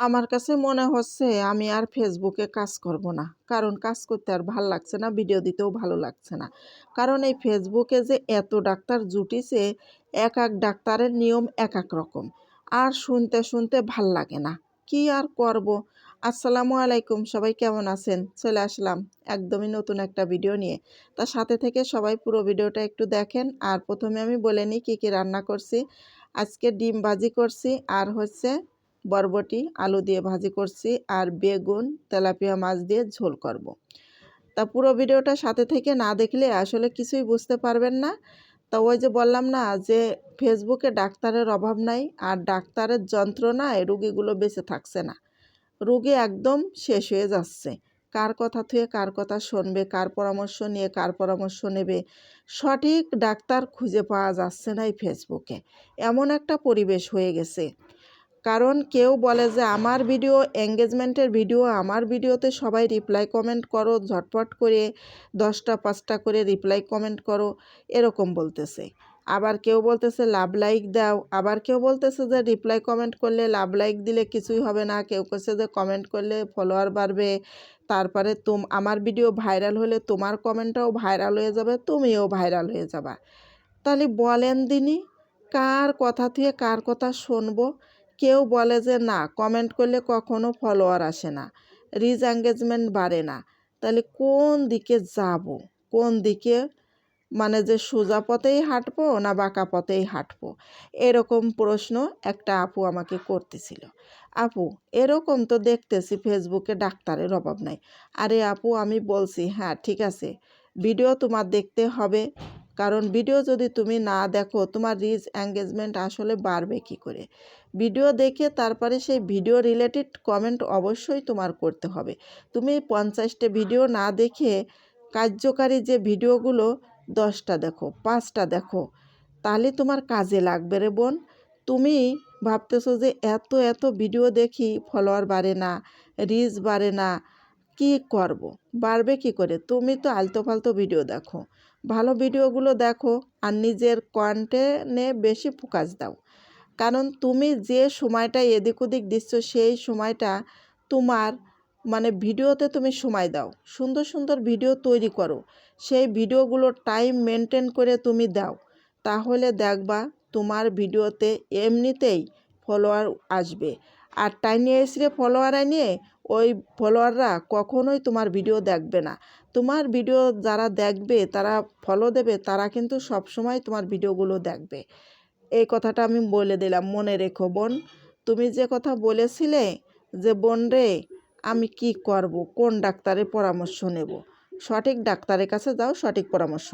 আমার কাছে মনে হচ্ছে আমি আর ফেসবুকে কাজ করব না। কারণ কাজ করতে আর ভাল লাগছে না, ভিডিও দিতেও ভালো লাগছে না। কারণ এই ফেসবুকে যে এত ডাক্তার জুটিছে, এক ডাক্তারের নিয়ম এক রকম। আর শুনতে, শুনতে ভাল লাগে না। কি আর করব? আসসালামু আলাইকুম, সবাই কেমন আছেন? চলে আসলাম একদমই নতুন একটা ভিডিও নিয়ে। তার সাথে থেকে সবাই পুরো ভিডিওটা একটু দেখেন। আর প্রথমে আমি বলে নিই কী, কী রান্না করছি। আজকে ডিম ভাজি করছি, আর হচ্ছে বরবটি আলু দিয়ে ভাজি করছি, আর বেগুন তেলাপিয়া মাছ দিয়ে ঝোল করব। তা পুরো ভিডিওটা সাথে থেকে না দেখলে আসলে কিছুই বুঝতে পারবেন না। তা ওই যে বললাম না যে ফেসবুকে ডাক্তারের অভাব নাই, আর ডাক্তারের যন্ত্রণায় রুগীগুলো বেঁচে থাকছে না। রুগী একদম শেষ হয়ে যাচ্ছে। কার কথা থুয়ে কার কথা শুনবে, কার পরামর্শ নিয়ে কার পরামর্শ নেবে, সঠিক ডাক্তার খুঁজে পাওয়া যাচ্ছে না এই ফেসবুকে। এমন একটা পরিবেশ হয়ে গেছে। কারণ কেউ বলে যে আমার ভিডিও এঙ্গেজমেন্টের ভিডিও, আমার ভিডিওতে সবাই রিপ্লাই কমেন্ট করো, ঝটপট করে 10টা 5টা করে রিপ্লাই কমেন্ট করো, এরকম বলতেছে। আবার কেউ বলতেছে লাভ লাইক দাও, আবার কেউ বলতেছে যে রিপ্লাই কমেন্ট করলে লাভ লাইক দিলে কিছুই হবে না, কেউ বলছে যে কমেন্ট করলে ফলোয়ার বাড়বে, তারপরে আমার ভিডিও ভাইরাল হলে তোমার কমেন্টটাও ভাইরাল হয়ে যাবে, তুমিও ভাইরাল হয়ে যাবা। তাহলে বলেন দিনই, কার কথা থেকে কার কথা শুনবো? কেউ বলে যে না, কমেন্ট করলে কখনো ফলোয়ার আসে না, রিচ এঙ্গেজমেন্ট বাড়ে না। তাহলে কোন দিকে যাব? কোন দিকে, মানে যে সোজা পথেই হাঁটবো না বাঁকা পথেই হাঁটবো? এরকম প্রশ্ন একটা আপু আমাকে করতেছিল। আপু, এরকম তো দেখতেছি ফেসবুকে ডাক্তারের অভাব নাই। আরে আপু, আমি বলছি হ্যাঁ ঠিক আছে, ভিডিও তোমার দেখতে হবে। কারণ ভিডিও যদি তুমি না দেখো, তোমার রিচ এঙ্গেজমেন্ট আসলে বাড়বে কী করে? ভিডিও দেখে তারপরে সেই ভিডিও রিলেটেড কমেন্ট অবশ্যই তোমার করতে হবে। তুমি 50টা ভিডিও না দেখে কার্যকারী যে ভিডিওগুলো 10টা দেখো, 5টা দেখো, তাহলে তোমার কাজে লাগবে রে বোন। তুমি ভাবতেছো যে এত এত ভিডিও দেখি ফলোয়ার বাড়ে না, রিচ বাড়ে না, কি করব? বাড়বে কি করে? তুমি তো আলতো ফালতো ভিডিও দেখো, ভালো ভিডিওগুলো দেখো, আর নিজের কন্টেন্টে বেশি ফোকাস দাও। কারণ তুমি যে সময়টা এদিক ওদিক দিচ্ছ, সেই সময়টা তোমার, মানে ভিডিওতে তুমি সময় দাও, সুন্দর সুন্দর ভিডিও তৈরি করো, সেই ভিডিওগুলো টাইম মেনটেন করে তুমি দাও। তাহলে দেখবা তোমার ভিডিওতে এমনিতেই ফলোয়ার আসবে। আর টাইনে এসে ফলোয়ার নিয়ে ওই ফলোয়াররা কখনোই তোমার ভিডিও দেখবে না। তোমার ভিডিও যারা দেখবে, তারা ফলো দেবে, তারা কিন্তু সবসময় তোমার ভিডিওগুলো দেখবে। এই কথাটা আমি বলে দিলাম, মনে রেখো বোন। তুমি যে কথা বলেছিলে যে বোন রে, আমি কি করব, কোন ডাক্তারের পরামর্শ নেব? সঠিক ডাক্তারের কাছে যাও, সঠিক পরামর্শ